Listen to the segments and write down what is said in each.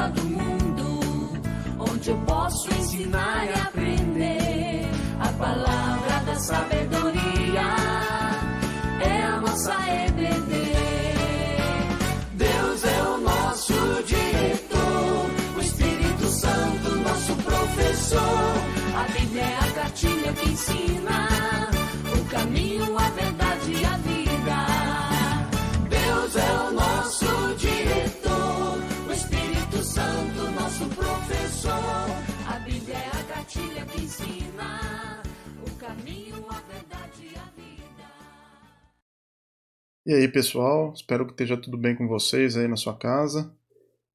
escola do mundo, onde eu posso ensinar e aprender. A palavra da sabedoria é a nossa EBD. Deus é o nosso diretor, o Espírito Santo nosso professor. A Bíblia é a cartilha que ensina o caminho, a verdade e a vida. Deus é o nosso diretor, o Espírito Santo nosso professor. A Bíblia é a cartilha que ensina o caminho, a verdade e a vida. E aí, pessoal, espero que esteja tudo bem com vocês aí na sua casa.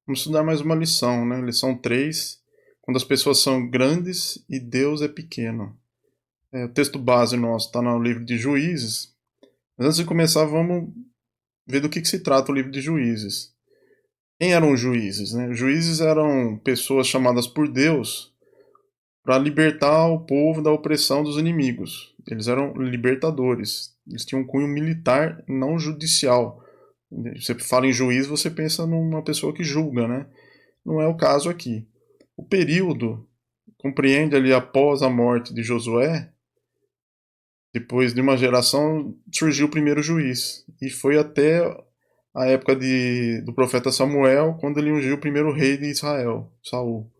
Vamos estudar mais uma lição, né? Lição 3, quando as pessoas são grandes e Deus é pequeno. O texto base nosso está no livro de Juízes. Mas antes de começar, vamos ver do que se trata o livro de Juízes. Quem eram os juízes, né? Os juízes eram pessoas chamadas por Deus para libertar o povo da opressão dos inimigos. Eles eram libertadores. Eles tinham um cunho militar, não judicial. Você fala em juiz, você pensa numa pessoa que julga, né? Não é o caso aqui. O período compreende ali após a morte de Josué. Depois de uma geração surgiu o primeiro juiz. E foi até a época do profeta Samuel, quando ele ungiu o primeiro rei de Israel, Saul.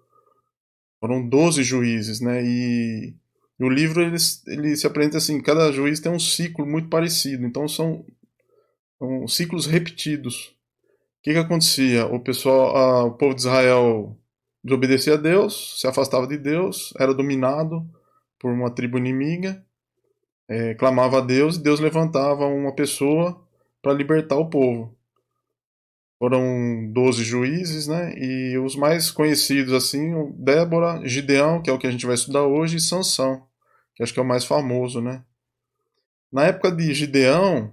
Foram 12 juízes, né? E o livro ele se apresenta assim, cada juiz tem um ciclo muito parecido. Então são ciclos repetidos. O que acontecia? O povo de Israel desobedecia a Deus, se afastava de Deus, era dominado por uma tribo inimiga, clamava a Deus e Deus levantava uma pessoa para libertar o povo. Foram 12 juízes, né? E os mais conhecidos, assim, Débora, Gideão, que é o que a gente vai estudar hoje, e Sansão, que acho que é o mais famoso, né? Na época de Gideão,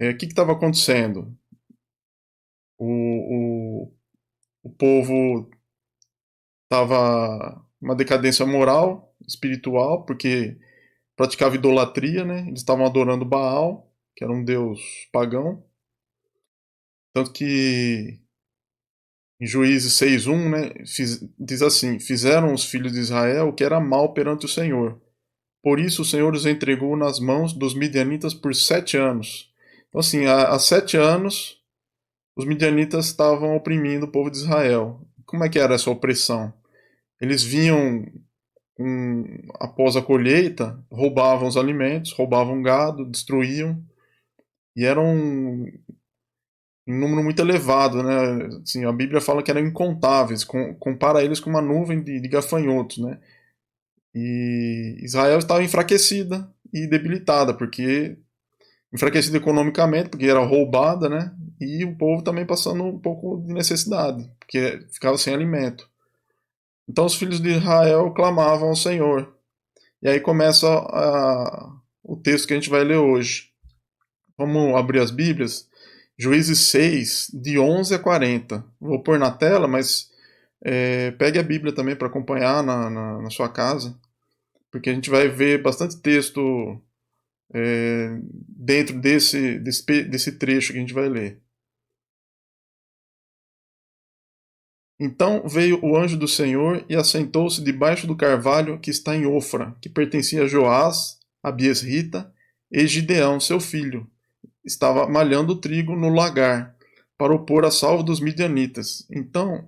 o que estava acontecendo? O povo estava uma decadência moral, espiritual, porque praticava idolatria, né? Eles estavam adorando Baal, que era um deus pagão. Tanto que em Juízes 6:1, né, diz assim: fizeram os filhos de Israel o que era mal perante o Senhor. Por isso o Senhor os entregou nas mãos dos midianitas por 7 anos. Então, assim, há 7 anos, os midianitas estavam oprimindo o povo de Israel. Como é que era essa opressão? Eles vinham após a colheita, roubavam os alimentos, roubavam gado, destruíam, e era um número muito elevado, né? Assim, a Bíblia fala que eram incontáveis, compara eles com uma nuvem de gafanhotos, né? E Israel estava enfraquecida e debilitada, porque enfraquecida economicamente, porque era roubada, né? E o povo também passando um pouco de necessidade, porque ficava sem alimento. Então os filhos de Israel clamavam ao Senhor. E aí começa o texto que a gente vai ler hoje. Vamos abrir as Bíblias. Juízes 6, de 11 a 40. Vou pôr na tela, mas pegue a Bíblia também para acompanhar na sua casa, porque a gente vai ver bastante texto dentro desse trecho que a gente vai ler. Então veio o anjo do Senhor e assentou-se debaixo do carvalho que está em Ofra, que pertencia a Joás, a Biesrita, e Gideão, seu filho. Estava malhando o trigo no lagar, para o pôr a salvo dos midianitas. Então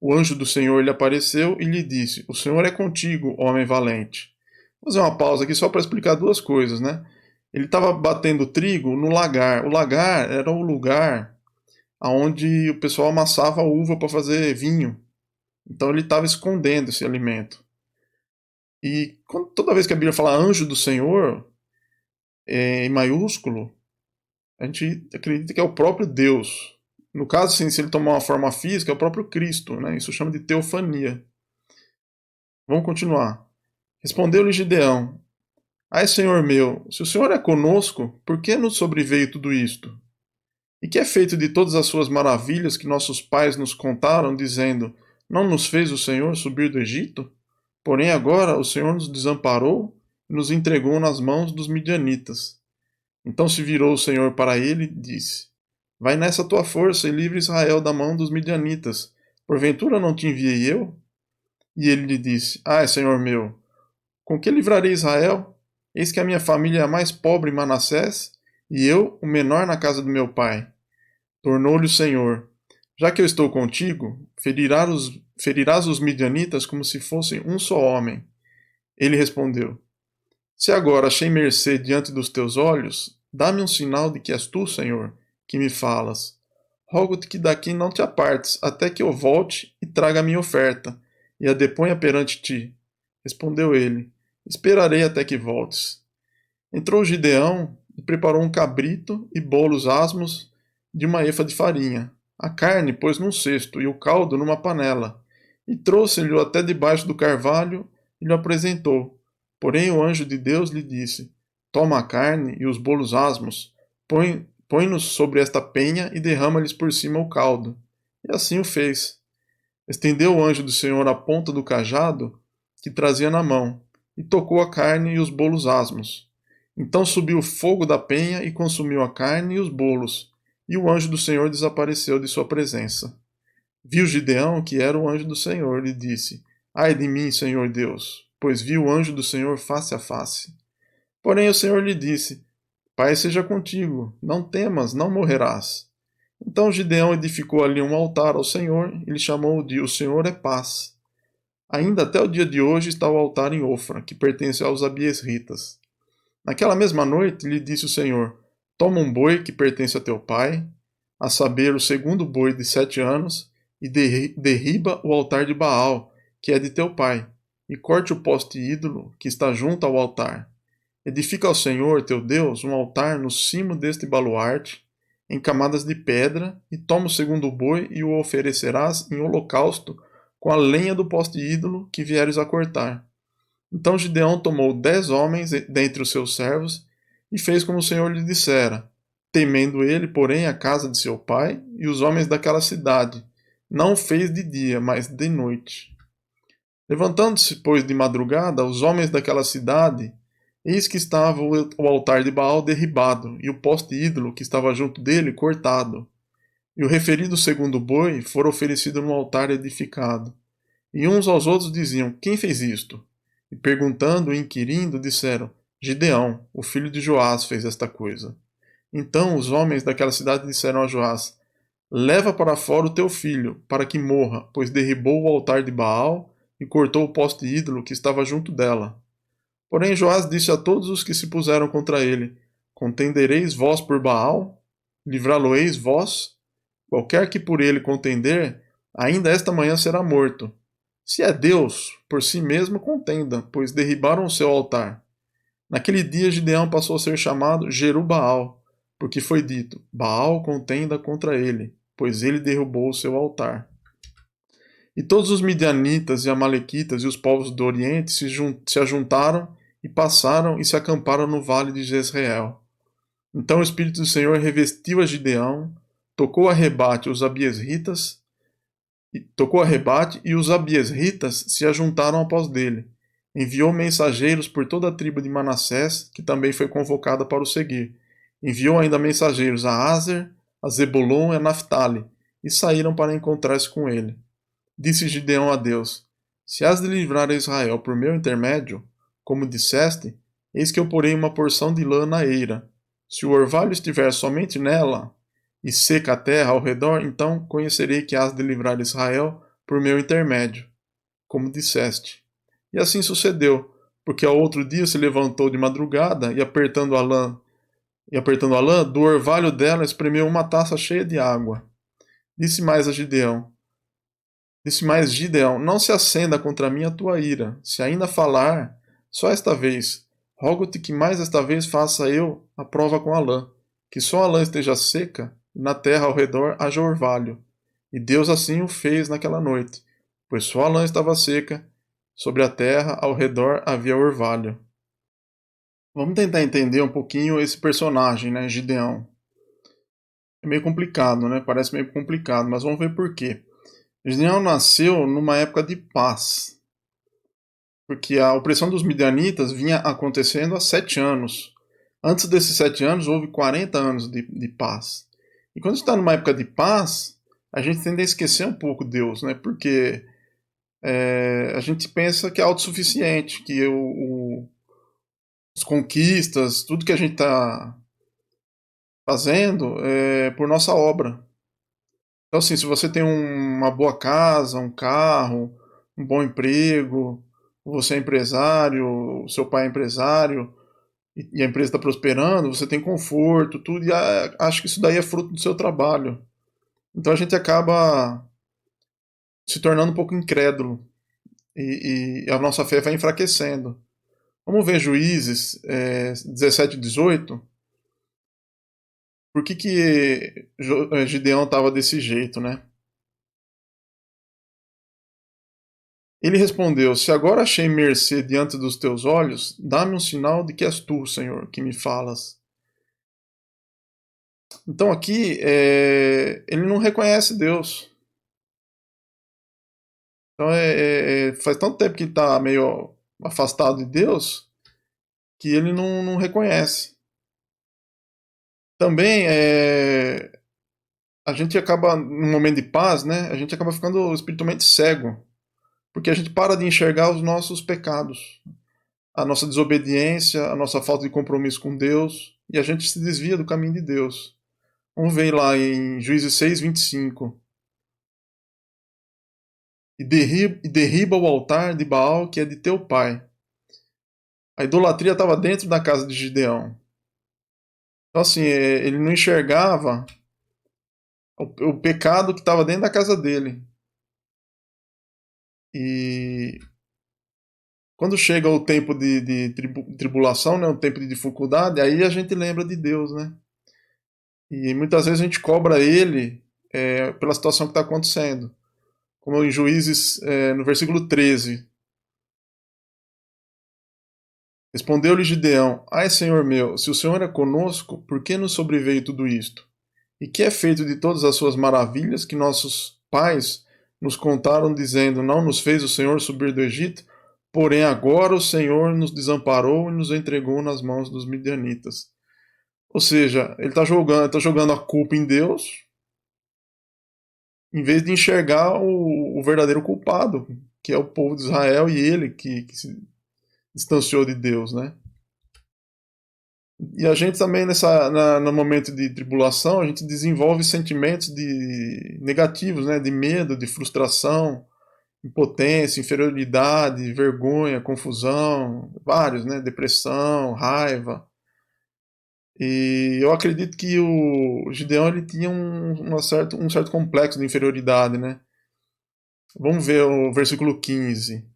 o anjo do Senhor lhe apareceu e lhe disse: O Senhor é contigo, homem valente. Vou fazer uma pausa aqui só para explicar duas coisas, né? Ele estava batendo trigo no lagar. O lagar era o lugar onde o pessoal amassava uva para fazer vinho. Então ele estava escondendo esse alimento. E toda vez que a Bíblia fala anjo do Senhor, em maiúsculo, a gente acredita que é o próprio Deus. No caso, assim, se ele tomar uma forma física, é o próprio Cristo, né? Isso chama de teofania. Vamos continuar. Respondeu-lhe Gideão: Ai, Senhor meu, se o Senhor é conosco, por que nos sobreveio tudo isto? E que é feito de todas as suas maravilhas que nossos pais nos contaram, dizendo: Não nos fez o Senhor subir do Egito? Porém agora o Senhor nos desamparou e nos entregou nas mãos dos midianitas. Então se virou o Senhor para ele e disse: Vai nessa tua força e livre Israel da mão dos midianitas, Porventura não te enviei eu? E ele lhe disse: Ai, Senhor meu, com que livrarei Israel? Eis que a minha família é a mais pobre em Manassés, e eu, o menor na casa do meu pai. Tornou-lhe o Senhor: Já que eu estou contigo, ferirás os midianitas como se fossem um só homem. Ele respondeu: Se agora achei mercê diante dos teus olhos, dá-me um sinal de que és tu, Senhor, que me falas. Rogo-te que daqui não te apartes, até que eu volte e traga a minha oferta, e a deponha perante ti. Respondeu ele: Esperarei até que voltes. Entrou Gideão e preparou um cabrito e bolos asmos de uma efa de farinha. A carne pôs num cesto e o caldo numa panela, e trouxe-lhe até debaixo do carvalho e lhe apresentou. Porém o anjo de Deus lhe disse: Toma a carne e os bolos asmos, põe-nos sobre esta penha e derrama-lhes por cima o caldo. E assim o fez. Estendeu o anjo do Senhor a ponta do cajado que trazia na mão, e tocou a carne e os bolos asmos. Então subiu o fogo da penha e consumiu a carne e os bolos, e o anjo do Senhor desapareceu de sua presença. Viu Gideão que era o anjo do Senhor e disse: Ai de mim, Senhor Deus, pois vi o anjo do Senhor face a face. Porém o Senhor lhe disse: Pai seja contigo, não temas, não morrerás. Então Gideão edificou ali um altar ao Senhor e lhe chamou de O Senhor é Paz. Ainda até o dia de hoje está o altar em Ofra, que pertence aos abiesritas. Naquela mesma noite lhe disse o Senhor: Toma um boi que pertence a teu pai, a saber, o segundo boi de 7 anos, e derriba o altar de Baal, que é de teu pai, e corte o poste ídolo que está junto ao altar. Edifica ao Senhor, teu Deus, um altar no cimo deste baluarte, em camadas de pedra, e toma o segundo boi e o oferecerás em holocausto com a lenha do poste ídolo que vieres a cortar. Então Gideão tomou 10 homens dentre os seus servos e fez como o Senhor lhe dissera, temendo ele, porém, a casa de seu pai e os homens daquela cidade. Não o fez de dia, mas de noite. Levantando-se, pois, de madrugada, os homens daquela cidade, eis que estava o altar de Baal derribado, e o poste ídolo que estava junto dele cortado. E o referido segundo boi fora oferecido no altar edificado. E uns aos outros diziam: Quem fez isto? E perguntando e inquirindo, disseram: Gideão, o filho de Joás, fez esta coisa. Então os homens daquela cidade disseram a Joás: Leva para fora o teu filho, para que morra, pois derribou o altar de Baal e cortou o poste ídolo que estava junto dela. Porém Joás disse a todos os que se puseram contra ele: Contendereis vós por Baal? Livrá-lo-eis vós? Qualquer que por ele contender, ainda esta manhã será morto. Se é Deus, por si mesmo contenda, pois derribaram o seu altar. Naquele dia Gideão passou a ser chamado Jerubaal, porque foi dito: Baal contenda contra ele, pois ele derrubou o seu altar. E todos os midianitas e amalequitas e os povos do Oriente se ajuntaram e passaram e se acamparam no vale de Jezreel. Então o Espírito do Senhor revestiu a Gideão, tocou a rebate e os abiesritas se ajuntaram após dele. Enviou mensageiros por toda a tribo de Manassés, que também foi convocada para o seguir. Enviou ainda mensageiros a Aser, a Zebulon e a Naphtali, e saíram para encontrar-se com ele. Disse Gideão a Deus: Se has de livrar a Israel por meu intermédio, como disseste, eis que eu porei uma porção de lã na eira. Se o orvalho estiver somente nela, e seca a terra ao redor, então conhecerei que has de livrar Israel por meu intermédio, como disseste. E assim sucedeu, porque ao outro dia se levantou de madrugada e apertando a lã, do orvalho dela espremeu uma taça cheia de água. Disse mais Gideão: Não se acenda contra mim a tua ira. Se ainda falar, só esta vez. Rogo-te que mais esta vez faça eu a prova com a lã, que só a lã esteja seca, e na terra ao redor haja orvalho. E Deus assim o fez naquela noite, pois só a lã estava seca, sobre a terra ao redor havia orvalho. Vamos tentar entender um pouquinho esse personagem, né, Gideão. É meio complicado, né? Parece meio complicado, mas vamos ver por quê. Gideão nasceu numa época de paz, porque a opressão dos midianitas vinha acontecendo há 7 anos. Antes desses 7 anos, houve 40 anos de paz. E quando está numa época de paz, a gente tende a esquecer um pouco Deus, né? Porque a gente pensa que é autossuficiente, que as conquistas, tudo que a gente está fazendo é por nossa obra. Então, assim, se você tem uma boa casa, um carro, um bom emprego, você é empresário, seu pai é empresário, e a empresa está prosperando, você tem conforto, tudo, e acho que isso daí é fruto do seu trabalho. Então a gente acaba se tornando um pouco incrédulo e a nossa fé vai enfraquecendo. Vamos ver Juízes 17 e 18. Por que Gideão estava desse jeito, né? Ele respondeu: Se agora achei mercê diante dos teus olhos, dá-me um sinal de que és tu, Senhor, que me falas. Então aqui ele não reconhece Deus. Então faz tanto tempo que ele está meio afastado de Deus que ele não reconhece. Também a gente acaba, num momento de paz, né? A gente acaba ficando espiritualmente cego, porque a gente para de enxergar os nossos pecados, a nossa desobediência, a nossa falta de compromisso com Deus, e a gente se desvia do caminho de Deus. Vamos ver lá em Juízes 6, 25. E derriba o altar de Baal que é de teu pai. A idolatria estava dentro da casa de Gideão. Então, assim, ele não enxergava o pecado que estava dentro da casa dele. E quando chega o tempo de tribulação, né, o tempo de dificuldade, aí a gente lembra de Deus, né? E muitas vezes a gente cobra ele pela situação que está acontecendo. Como em Juízes, no versículo 13. Respondeu-lhe Gideão: Ai, Senhor meu, se o Senhor é conosco, por que nos sobreveio tudo isto? E que é feito de todas as suas maravilhas que nossos pais nos contaram, dizendo: Não nos fez o Senhor subir do Egito? Porém, agora o Senhor nos desamparou e nos entregou nas mãos dos midianitas. Ou seja, ele está jogando a culpa em Deus, em vez de enxergar o verdadeiro culpado, que é o povo de Israel e ele que se distanciou de Deus, né? E a gente também, no momento de tribulação, a gente desenvolve sentimentos negativos, né? De medo, de frustração, impotência, inferioridade, vergonha, confusão, vários, né? Depressão, raiva. E eu acredito que o Gideão ele tinha um certo complexo de inferioridade, né? Vamos ver o versículo 15.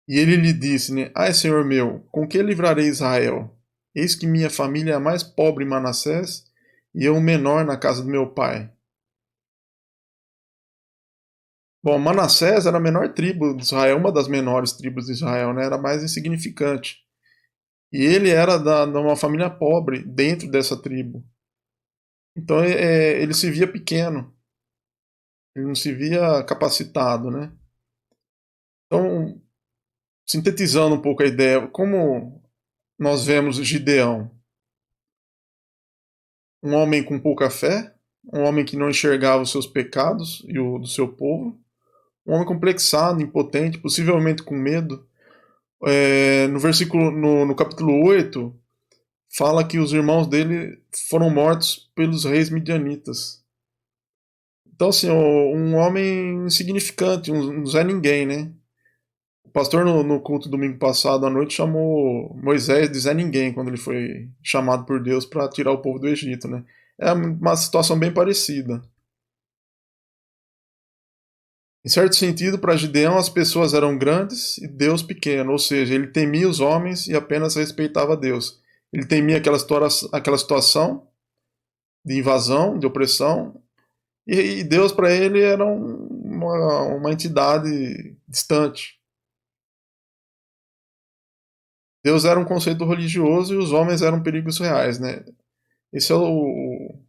E ele lhe disse, né? Ai, Senhor meu, com que livrarei Israel? Eis que minha família é a mais pobre em Manassés, e eu o menor na casa do meu pai. Bom, Manassés era a menor tribo de Israel, uma das menores tribos de Israel, né? Era mais insignificante. E ele era de uma família pobre dentro dessa tribo. Então ele se via pequeno, ele não se via capacitado, né? Então, sintetizando um pouco a ideia, como nós vemos Gideão, um homem com pouca fé, um homem que não enxergava os seus pecados e o do seu povo, um homem complexado, impotente, possivelmente com medo. No capítulo 8, fala que os irmãos dele foram mortos pelos reis midianitas. Então, assim, um homem insignificante, um Zé Ninguém, né? O pastor no culto domingo passado à noite chamou Moisés de Zé Ninguém quando ele foi chamado por Deus para tirar o povo do Egito, né? É uma situação bem parecida. Em certo sentido, para Gideão as pessoas eram grandes e Deus pequeno, ou seja, ele temia os homens e apenas respeitava Deus. Ele temia aquela situação de invasão, de opressão, e Deus para ele era uma entidade distante. Deus era um conceito religioso e os homens eram perigos reais, né? Esse é o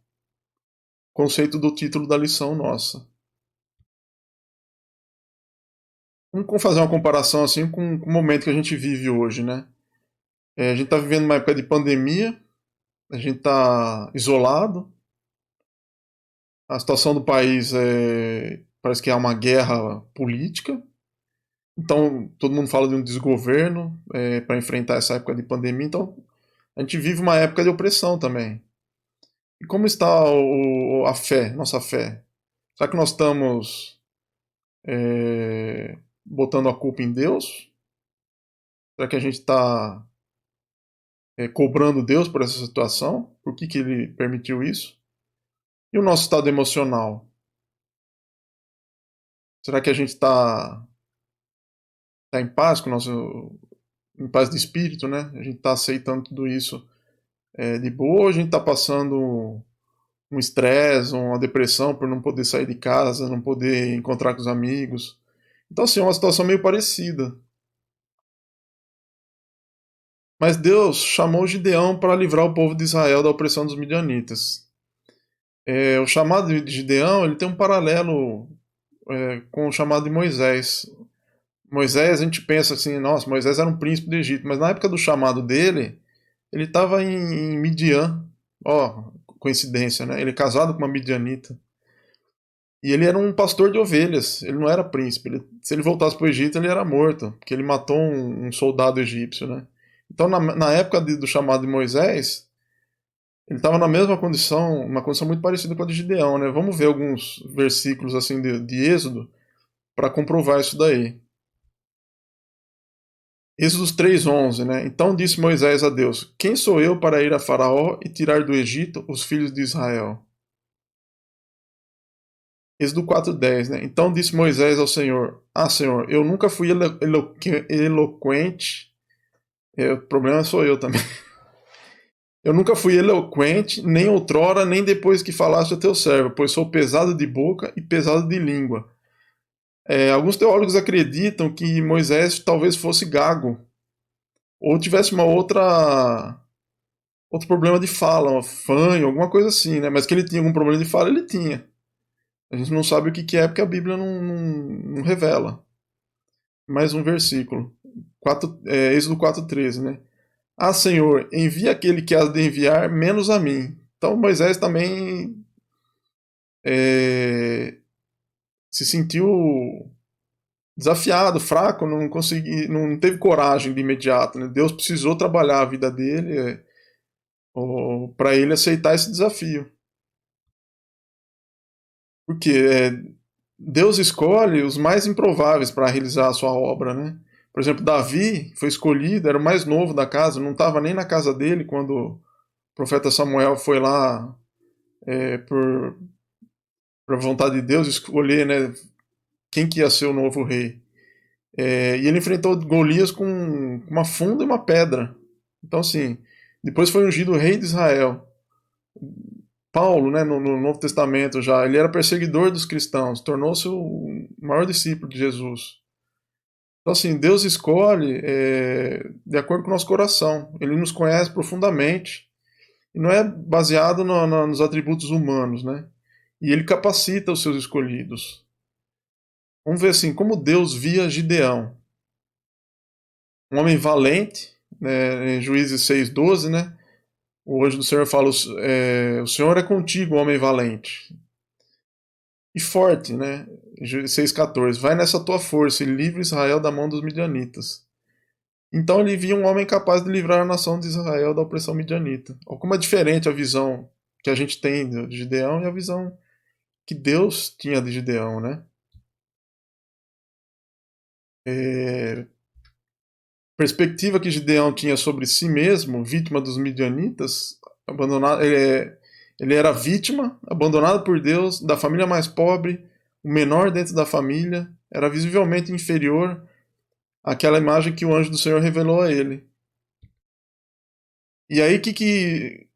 conceito do título da lição nossa. Vamos fazer uma comparação assim com o momento que a gente vive hoje, né? A gente está vivendo uma época de pandemia, a gente está isolado, A situação do país parece que há uma guerra política. Então, todo mundo fala de um desgoverno para enfrentar essa época de pandemia. Então, a gente vive uma época de opressão também. E como está a fé, nossa fé? Será que nós estamos botando a culpa em Deus? Será que a gente está cobrando Deus por essa situação? Por que ele permitiu isso? E o nosso estado emocional? Será que a gente tá em paz com o nosso. Em paz de espírito, né? A gente está aceitando tudo isso de boa ou a gente está passando um estresse, uma depressão por não poder sair de casa, não poder encontrar com os amigos? Então, assim, é uma situação meio parecida. Mas Deus chamou Gideão para livrar o povo de Israel da opressão dos midianitas. O chamado de Gideão ele tem um paralelo com o chamado de Moisés. Moisés, a gente pensa assim, nossa, Moisés era um príncipe do Egito, mas na época do chamado dele, ele estava em Midian. Ó, coincidência, né? Ele é casado com uma midianita. E ele era um pastor de ovelhas, ele não era príncipe. Se ele voltasse para o Egito, ele era morto, porque ele matou um soldado egípcio, né? Então, na época do chamado de Moisés, ele estava na mesma condição, uma condição muito parecida com a de Gideão, né? Vamos ver alguns versículos assim de Êxodo para comprovar isso daí. Êxodo 3:11, né? Então disse Moisés a Deus: Quem sou eu para ir a Faraó e tirar do Egito os filhos de Israel? Êxodo 4:10, né? Então disse Moisés ao Senhor: Senhor, eu nunca fui eloquente. O problema sou eu também. Eu nunca fui eloquente, nem outrora, nem depois que falaste a teu servo, pois sou pesado de boca e pesado de língua. Alguns teólogos acreditam que Moisés talvez fosse gago, ou tivesse outro problema de fala, um fanho, alguma coisa assim, né? Mas que ele tinha algum problema de fala, ele tinha. A gente não sabe o que é porque a Bíblia não revela. Mais um versículo. Êxodo 4:13, né? Senhor, envia aquele que has de enviar, menos a mim. Então Moisés também se sentiu desafiado, fraco, não teve coragem de imediato. Né? Deus precisou trabalhar a vida dele para ele aceitar esse desafio. Porque Deus escolhe os mais improváveis para realizar a sua obra, né? Por exemplo, Davi foi escolhido, era o mais novo da casa, não estava nem na casa dele quando o profeta Samuel foi lá por vontade de Deus escolher, né, quem que ia ser o novo rei. E ele enfrentou Golias com uma funda e uma pedra. Então, assim, depois foi ungido o rei de Israel. Paulo, né, no Novo Testamento já, ele era perseguidor dos cristãos, tornou-se o maior discípulo de Jesus. Então, assim, Deus escolhe de acordo com o nosso coração. Ele nos conhece profundamente. E não é baseado nos atributos humanos, né? E ele capacita os seus escolhidos. Vamos ver assim, como Deus via Gideão. Um homem valente, né, em Juízes 6:12, né? O anjo do Senhor fala, o Senhor é contigo, homem valente. E forte, né? 6:14. Vai nessa tua força e livre Israel da mão dos midianitas. Então ele via um homem capaz de livrar a nação de Israel da opressão midianita. Olha como é diferente a visão que a gente tem de Gideão e a visão que Deus tinha de Gideão, né? Perspectiva que Gideão tinha sobre si mesmo, vítima dos midianitas, abandonado, ele era vítima, abandonado por Deus, da família mais pobre, o menor dentro da família, era visivelmente inferior àquela imagem que o anjo do Senhor revelou a ele. E aí, o que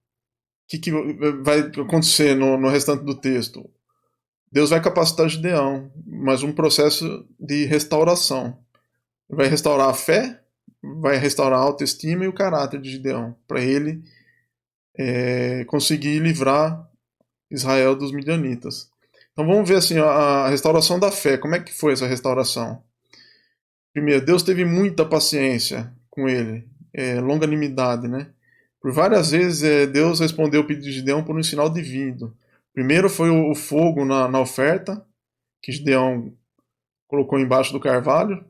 vai acontecer no restante do texto? Deus vai capacitar Gideão, mas um processo de restauração. Vai restaurar a fé, vai restaurar a autoestima e o caráter de Gideão, para ele conseguir livrar Israel dos midianitas. Então vamos ver assim, a restauração da fé. Como é que foi essa restauração? Primeiro, Deus teve muita paciência com ele, longanimidade, né? Por várias vezes Deus respondeu o pedido de Gideão por um sinal divino. Primeiro foi o fogo na oferta, que Gideão colocou embaixo do carvalho.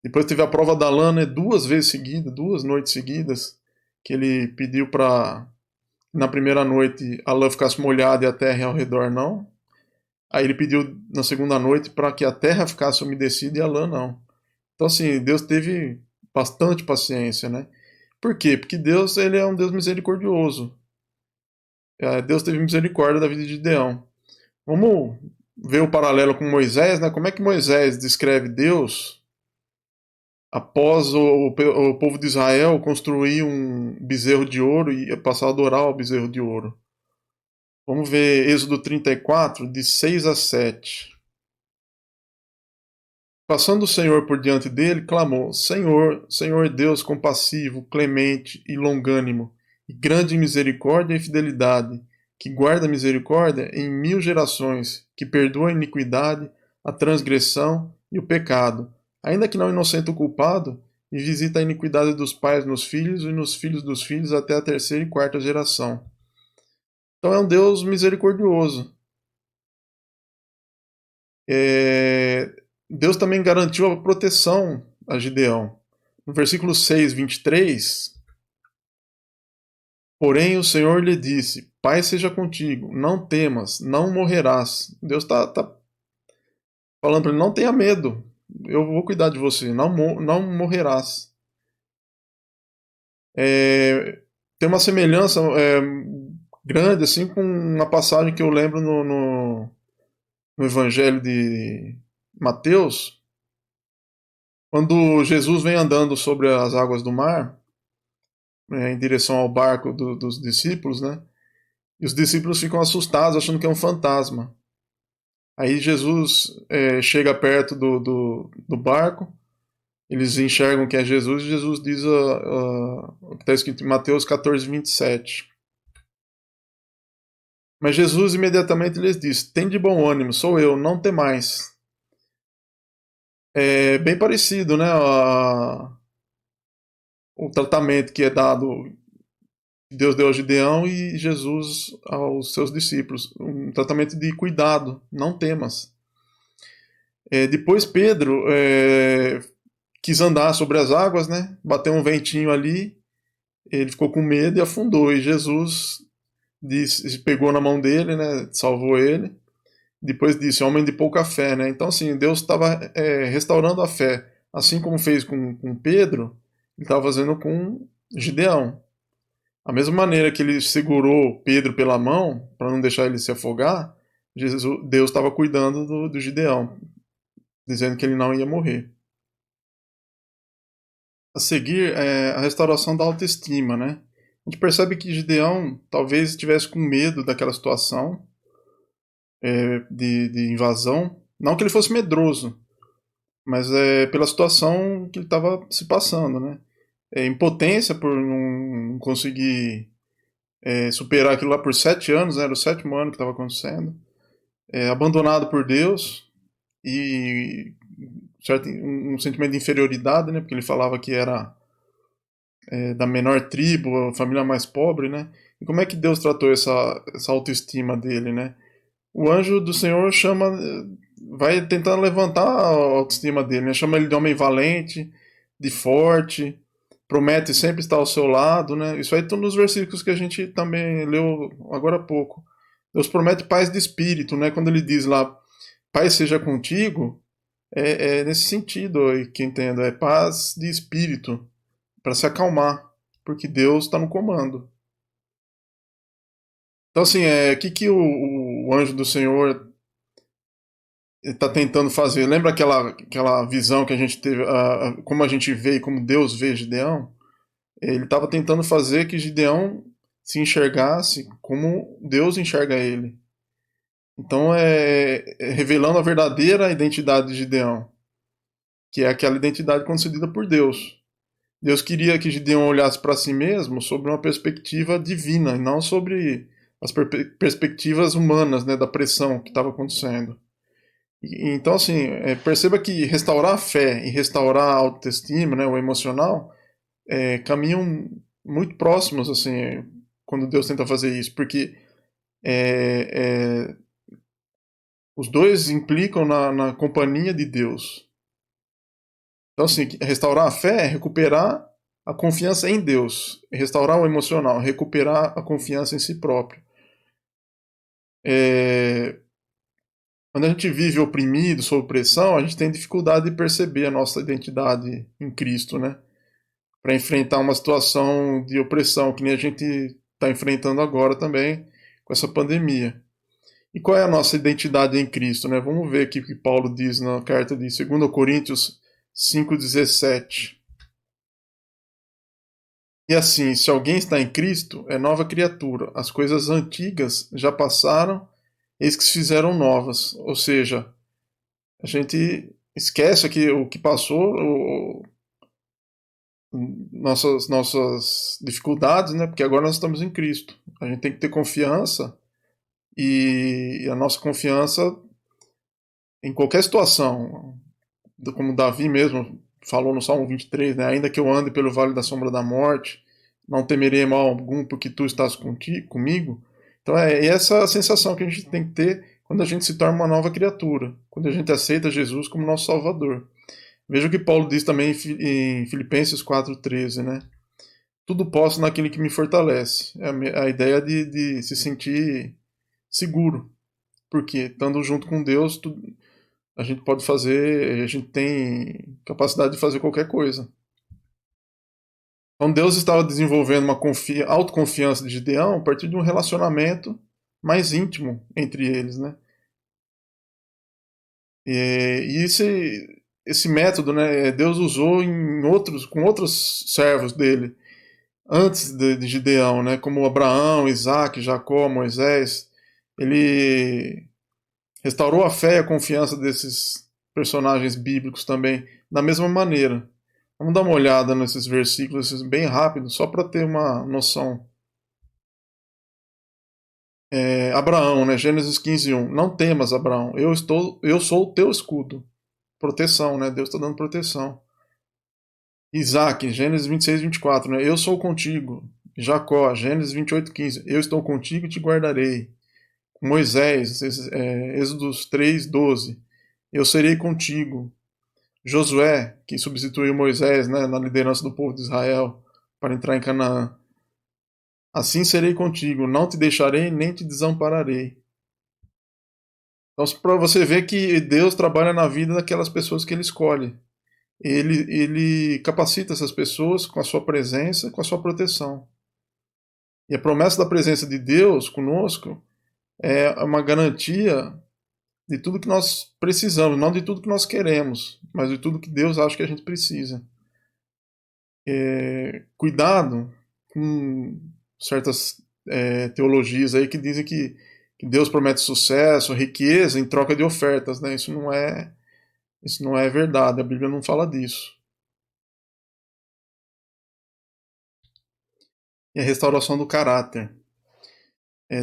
Depois teve a prova da lã, né, 2 vezes seguidas, 2 noites seguidas, que ele pediu para, na primeira noite, a lã ficasse molhada e a terra ao redor não. Aí ele pediu na segunda noite para que a terra ficasse umedecida e a lã não. Então, assim, Deus teve bastante paciência, né? Por quê? Porque Deus, ele é um Deus misericordioso. Deus teve misericórdia da vida de Gideão. Vamos ver o paralelo com Moisés, né? Como é que Moisés descreve Deus após o povo de Israel construir um bezerro de ouro e passar a adorar o bezerro de ouro? Vamos ver Êxodo 34, de 6 a 7. Passando o Senhor por diante dele, clamou: Senhor, Senhor Deus compassivo, clemente e longânimo, e grande em misericórdia e fidelidade, que guarda a misericórdia em 1000 gerações, que perdoa a iniquidade, a transgressão e o pecado, ainda que não inocente o culpado, e visita a iniquidade dos pais nos filhos e nos filhos dos filhos até a terceira e quarta geração. Então é um Deus misericordioso. Deus também garantiu a proteção a Gideão. No versículo 6, 23, porém o Senhor lhe disse: Pai seja contigo, não temas, não morrerás. Deus está falando para ele: não tenha medo, eu vou cuidar de você, não morrerás. Tem uma semelhança grande assim com uma passagem que eu lembro no Evangelho de Mateus, quando Jesus vem andando sobre as águas do mar, em direção ao barco dos discípulos, né? E os discípulos ficam assustados, achando que é um fantasma. Aí Jesus chega perto do barco, eles enxergam que é Jesus, e Jesus diz o que está escrito em Mateus 14, 27. Mas Jesus imediatamente lhes disse: Tem de bom ânimo, sou eu, não temais. É bem parecido, né? O tratamento que é dado, Deus deu a Gideão e Jesus aos seus discípulos. Um tratamento de cuidado, não temas. Depois Pedro quis andar sobre as águas, né? Bateu um ventinho ali, ele ficou com medo e afundou. E Jesus pegou na mão dele, né? Salvou ele. Depois disse: homem de pouca fé, né? Então, assim, Deus estava restaurando a fé. Assim como fez com Pedro, ele estava fazendo com Gideão. A mesma maneira que ele segurou Pedro pela mão, para não deixar ele se afogar, Deus estava cuidando do Gideão, dizendo que ele não ia morrer. A seguir, a restauração da autoestima, né? A gente percebe que Gideão talvez estivesse com medo daquela situação de invasão. Não que ele fosse medroso, mas pela situação que ele estava se passando, né? Impotência por não conseguir superar aquilo lá por 7 anos, né? Era o 7º ano que estava acontecendo. Abandonado por Deus e um sentimento de inferioridade, né? Porque ele falava que era da menor tribo, a família mais pobre, né? E como é que Deus tratou essa autoestima dele, né? O anjo do Senhor vai tentando levantar a autoestima dele, né? Chama ele de homem valente, de forte, promete sempre estar ao seu lado, né? Isso aí estão nos versículos que a gente também leu agora há pouco. Deus promete paz de espírito, né? Quando ele diz lá, paz seja contigo, é nesse sentido aí que entendo, é paz de espírito, para se acalmar, porque Deus está no comando. Então, assim, o que o anjo do Senhor está tentando fazer? Lembra aquela visão que a gente teve, como a gente vê e como Deus vê Gideão? Ele estava tentando fazer que Gideão se enxergasse como Deus enxerga ele. Então, revelando a verdadeira identidade de Gideão, que é aquela identidade concedida por Deus. Deus queria que Gideão olhasse para si mesmo sobre uma perspectiva divina, e não sobre as perspectivas humanas, né, da pressão que estava acontecendo. Então, assim, perceba que restaurar a fé e restaurar a autoestima, né, o emocional, caminham muito próximos, assim, quando Deus tenta fazer isso, porque É, é, os dois implicam na companhia de Deus. Então, assim, restaurar a fé é recuperar a confiança em Deus. Restaurar o emocional, recuperar a confiança em si próprio. Quando a gente vive oprimido, sob pressão, a gente tem dificuldade de perceber a nossa identidade em Cristo, né? Para enfrentar uma situação de opressão, que nem a gente está enfrentando agora também com essa pandemia. E qual é a nossa identidade em Cristo, né? Vamos ver aqui o que Paulo diz na carta de 2 Coríntios 5,17. E assim, se alguém está em Cristo, é nova criatura. As coisas antigas já passaram, eis que se fizeram novas. Ou seja, a gente esquece aqui o que passou, nossas dificuldades, né? Porque agora nós estamos em Cristo. A gente tem que ter confiança e a nossa confiança em qualquer situação, como Davi mesmo falou no Salmo 23, né? Ainda que eu ande pelo vale da sombra da morte, não temerei mal algum, porque tu estás comigo. Então é essa a sensação que a gente tem que ter quando a gente se torna uma nova criatura, quando a gente aceita Jesus como nosso Salvador. Veja o que Paulo diz também em Filipenses 4,13, né? Tudo posso naquele que me fortalece. É a ideia de se sentir seguro, porque estando junto com Deus, a gente pode fazer, a gente tem capacidade de fazer qualquer coisa. Então Deus estava desenvolvendo uma autoconfiança de Gideão a partir de um relacionamento mais íntimo entre eles, né? E esse método, né, Deus usou com outros servos dele antes de Gideão, né, como Abraão, Isaac, Jacó, Moisés. Ele restaurou a fé e a confiança desses personagens bíblicos também da mesma maneira. Vamos dar uma olhada nesses versículos bem rápido, só para ter uma noção. Abraão, né? Gênesis 15:1. Não temas, Abraão. Eu sou o teu escudo. Proteção, né? Deus está dando proteção. Isaac, Gênesis 26:24, né? Eu sou contigo. Jacó, Gênesis 28:15. Eu estou contigo e te guardarei. Moisés, Êxodos 3:12. Eu serei contigo. Josué, que substituiu Moisés, né, na liderança do povo de Israel para entrar em Canaã. Assim serei contigo, não te deixarei nem te desampararei. Então, para você ver que Deus trabalha na vida daquelas pessoas que Ele escolhe. Ele capacita essas pessoas com a sua presença, com a sua proteção. E a promessa da presença de Deus conosco é uma garantia de tudo que nós precisamos, não de tudo que nós queremos, mas de tudo que Deus acha que a gente precisa. Cuidado com certas teologias aí que dizem que Deus promete sucesso, riqueza em troca de ofertas, né? Isso não é verdade, a Bíblia não fala disso. E a restauração do caráter.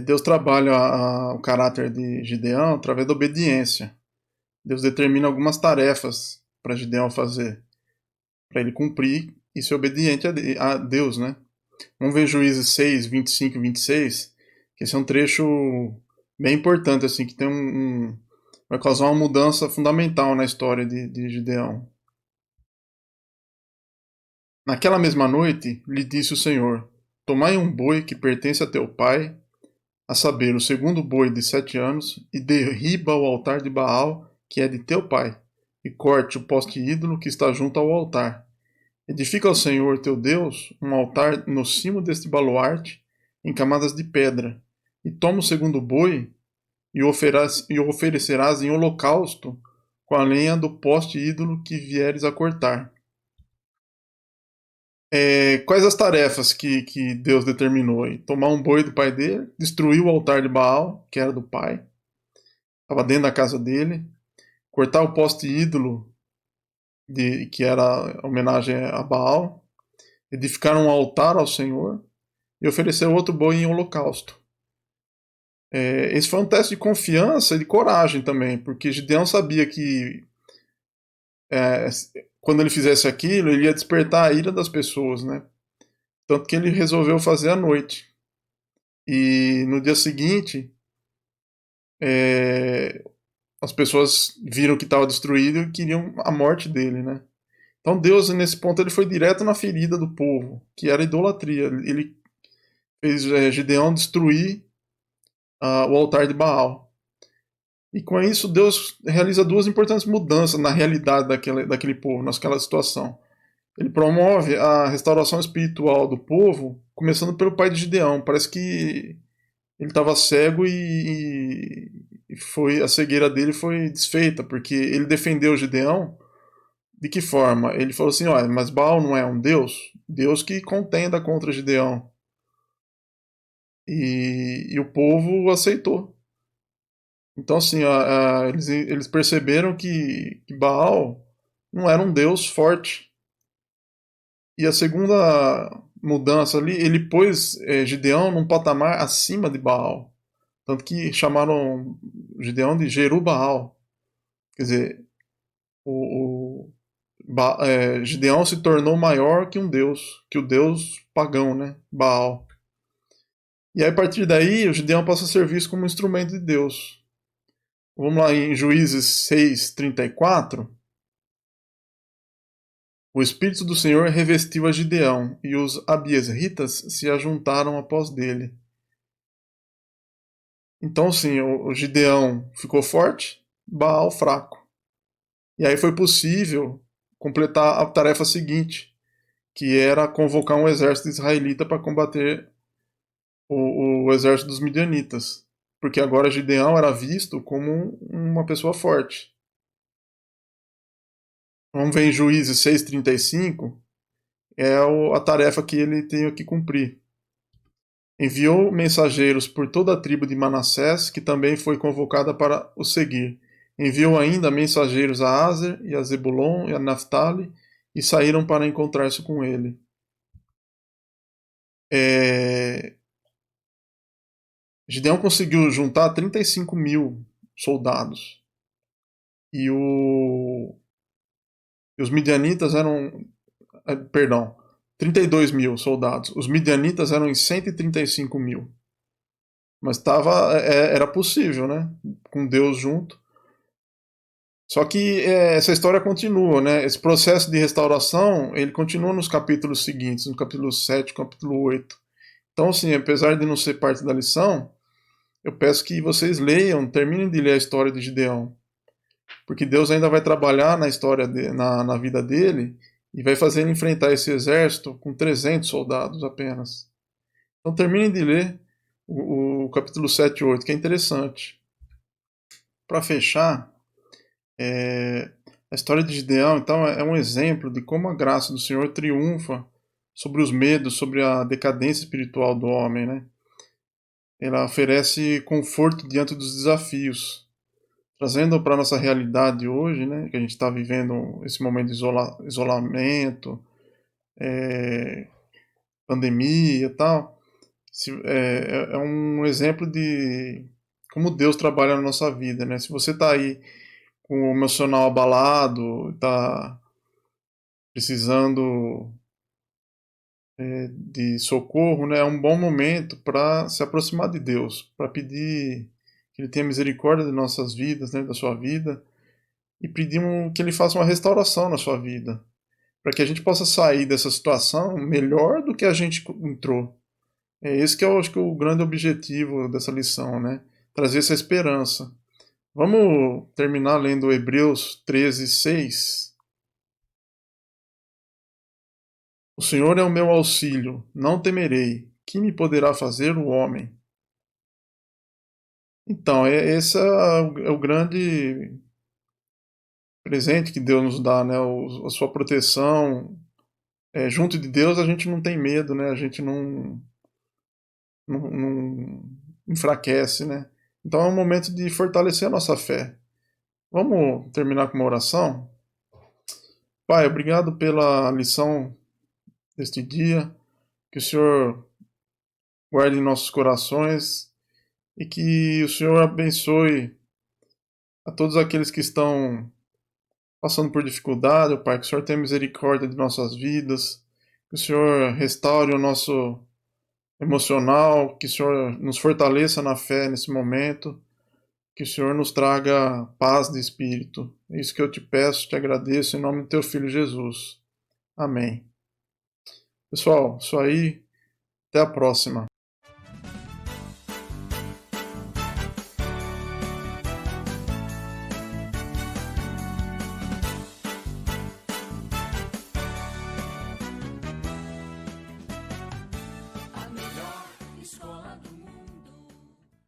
Deus trabalha o caráter de Gideão através da obediência. Deus determina algumas tarefas para Gideão fazer, para ele cumprir e ser obediente a Deus, né? Vamos ver Juízes 6, 25 e 26, que esse é um trecho bem importante, assim, que vai causar uma mudança fundamental na história de Gideão. Naquela mesma noite, lhe disse o Senhor: Tomai um boi que pertence a teu pai, a saber, o segundo boi de 7 anos, e derriba o altar de Baal, que é de teu pai, e corte o poste ídolo que está junto ao altar. Edifica ao Senhor teu Deus um altar no cimo deste baluarte, em camadas de pedra, e toma o segundo boi e o oferecerás em holocausto com a lenha do poste ídolo que vieres a cortar. Quais as tarefas que Deus determinou aí? Tomar um boi do pai dele, destruir o altar de Baal, que era do pai, estava dentro da casa dele, cortar o poste ídolo, que era homenagem a Baal, edificar um altar ao Senhor e oferecer outro boi em holocausto. Esse foi um teste de confiança e de coragem também, porque Gideão sabia que quando ele fizesse aquilo, ele ia despertar a ira das pessoas, né? Tanto que ele resolveu fazer à noite. E no dia seguinte, as pessoas viram que estava destruído e queriam a morte dele, né? Então Deus, nesse ponto, ele foi direto na ferida do povo, que era a idolatria. Ele fez Gideão destruir o altar de Baal. E com isso, Deus realiza duas importantes mudanças na realidade daquele povo, naquela situação. Ele promove a restauração espiritual do povo, começando pelo pai de Gideão. Parece que ele estava cego e foi a cegueira dele foi desfeita, porque ele defendeu Gideão. De que forma? Ele falou assim: olha, mas Baal não é um deus? Deus que contenda contra Gideão. E o povo aceitou. Então, assim, eles perceberam que Baal não era um deus forte. E a segunda mudança ali, ele pôs Gideão num patamar acima de Baal. Tanto que chamaram Gideão de Jerubaal. Quer dizer, Gideão se tornou maior que um deus, que o deus pagão, né? Baal. E aí, a partir daí, o Gideão passa a ser visto como um instrumento de Deus. Vamos lá em Juízes 6:34. O Espírito do Senhor revestiu a Gideão, e os abiesritas se ajuntaram após dele. Então, sim, o Gideão ficou forte, Baal fraco. E aí foi possível completar a tarefa seguinte, que era convocar um exército israelita para combater o exército dos midianitas. Porque agora Gideão era visto como uma pessoa forte. Vamos ver em Juízes 6:35, a tarefa que ele tem que cumprir. Enviou mensageiros por toda a tribo de Manassés, que também foi convocada para o seguir. Enviou ainda mensageiros a Aser e a Zebulon e a Naphtali, e saíram para encontrar-se com ele. Gideão conseguiu juntar 35 mil soldados. E os midianitas eram. Perdão, 32 mil soldados. Os midianitas eram em 135 mil. Mas era possível, né? Com Deus junto. Só que essa história continua, né? Esse processo de restauração, ele continua nos capítulos seguintes, no capítulo 7, capítulo 8. Então, assim, apesar de não ser parte da lição, eu peço que vocês leiam, terminem de ler a história de Gideão. Porque Deus ainda vai trabalhar na história, na vida dele, e vai fazer ele enfrentar esse exército com 300 soldados apenas. Então terminem de ler o capítulo 7 e 8, que é interessante. Para fechar, a história de Gideão, então, é um exemplo de como a graça do Senhor triunfa sobre os medos, sobre a decadência espiritual do homem, né? Ela oferece conforto diante dos desafios, trazendo para a nossa realidade hoje, né, que a gente está vivendo esse momento de isolamento, pandemia e tal, é um exemplo de como Deus trabalha na nossa vida, né? Se você está aí com o emocional abalado, está precisando de socorro, né? É um bom momento para se aproximar de Deus, para pedir que Ele tenha misericórdia de nossas vidas, né? Da sua vida, e pedir que Ele faça uma restauração na sua vida, para que a gente possa sair dessa situação melhor do que a gente entrou. É esse que eu acho que é o grande objetivo dessa lição, né? Trazer essa esperança. Vamos terminar lendo Hebreus 13:6. O Senhor é o meu auxílio, não temerei. Que me poderá fazer o homem? Então, esse é o grande presente que Deus nos dá, né? A sua proteção. Junto de Deus a gente não tem medo, né? A gente não enfraquece, né? Então é um momento de fortalecer a nossa fé. Vamos terminar com uma oração? Pai, obrigado pela lição deste dia. Que o Senhor guarde em nossos corações e que o Senhor abençoe a todos aqueles que estão passando por dificuldade, Pai. Que o Senhor tenha misericórdia de nossas vidas. Que o Senhor restaure o nosso emocional, que o Senhor nos fortaleça na fé nesse momento, que o Senhor nos traga paz de espírito. É isso que eu te peço, te agradeço em nome do teu Filho Jesus. Amém. Pessoal, isso aí. Até a próxima.